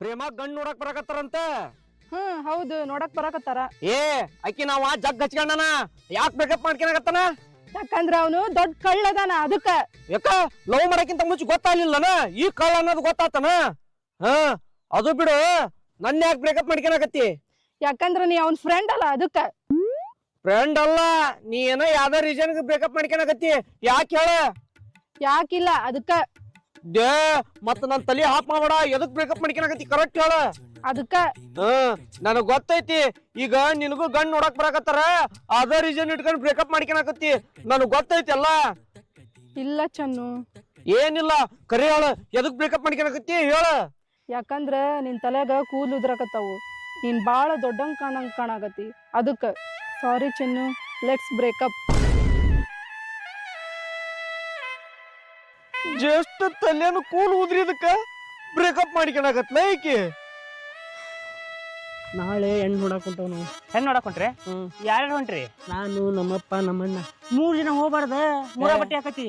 ಪ್ರೇಮ ಗಂಡ್ ನೋಡಕ್ ಬರಾಕತ್ತಾರಂತ. ಹೌದು ನೋಡಕ್ ಬರಾಕತ್ತಾರ. ಏ ಅಕ್ಕಿ ನಾವ ಜಗ್ ಹಚ್ಕೊಂಡನ ಯಾಕೆ ಬ್ರೇಕಪ್ ಮಾಡ್ಕೊಳಕತ್ತಾನ? ಯಾಕಂದ್ರ ಅವನು ದೊಡ್ಡ ಕಳ್ಳದಾನ ಅದಕ್ಕ. ಯಾಕ ಲವ್ ಮಾಡಕ್ಕಿಂತ ಮುಂಚೆ ಗೊತ್ತಾಗ್ಲಿಲ್ಲನ ಈ ಕಳ್ಳ ಅನ್ನೋದು ಗೊತ್ತಾತನ? ಅದು ಬಿಡು, ನನ್ನ ಯಾಕೆ ಬ್ರೇಕಪ್ ಮಾಡ್ಕೊಳಕತ್ತಿ? ಯಾಕಂದ್ರ ನೀ ಅವನ್ ಫ್ರೆಂಡ್ ಅಲ್ಲ ಅದಕ್ಕ. ಫ್ರೆಂಡ್ ಅಲ್ಲ, ನೀ ಏನೋ ಯಾವ್ದೋ ರೀಸನ್ ಬ್ರೇಕಪ್ ಮಾಡ್ಕೊಳಕತ್ತಿ. ಯಾಕೆ ಹೇಳ? ಯಾಕಿಲ್ಲ ಅದಕ್ಕ. ದೇ ಮತ್ತ ನನ್ ತಲೆ ಹಾಪ್ ಮಾಡಬೇಡ. ಎದಕ್ ಬ್ರೇಕಪ್ ಮಾಡ್ಕೊಳಕತ್ತಿ ಕರೆಕ್ಟ್ ಹೇಳ. ಅದಕ್ಕ ನನಗ್ ಗೊತ್ತೈತಿ ಈಗ ನಿನಗೂ ಗಂಡ್ ನೋಡಕ್ ಬರಾಕತ್ತಾರ, ಅದ ರೀಸನ್ ಇಟ್ಕೊಂಡ್ ಬ್ರೇಕಪ್ ಮಾಡ್ಕೊಳಕತ್ತಿ. ನನಗ್ ಗೊತ್ತೈತಿ ಅಲ್ಲ. ಇಲ್ಲ ಚನ್ನು, ಏನಿಲ್ಲ ಕರೆ ಹೇಳ, ಎದಕ್ ಬ್ರೇಕಪ್ ಮಾಡ್ಕೊಳಕತ್ತಿ ಹೇಳ. ಯಾಕಂದ್ರ ನಿನ್ ತಲೆಗ ಕೂದಲು ಉದ್ರಕತ್ತಾವು, ನೀನ್ ಬಾಳ ದೊಡ್ಡಂಗ್ ಕಾಣಾಗತಿ ಅದಕ್ಕ. Sorry Channu, let's break up. Just ತಲೆನು ಕೂಲ್ ಉದ್ರಿದಕ್ಕ ಬ್ರೇಕಪ್ ಮಾಡ್ಕೊಳಕತ್ಲ ಈಕಿ. ನಾಳೆ ಹೆಣ್ಣು ನೋಡಕ್ ಹೊಂಟವ್ ನಾವು. ಹೆಣ್ಣು ನೋಡಕ್ ಹೊಂಟ್ರಿ? ಯಾರ್ಯಾರು ಹೊಂಟ್ರಿ? ನಾನು, ನಮ್ಮಪ್ಪ, ನಮ್ಮಣ್ಣ. 3 ಜನ ಹೋಗ್ಬಾರ್ದ, ಮೂರ ಬಟ್ಟೆ ಹಾಕತಿ.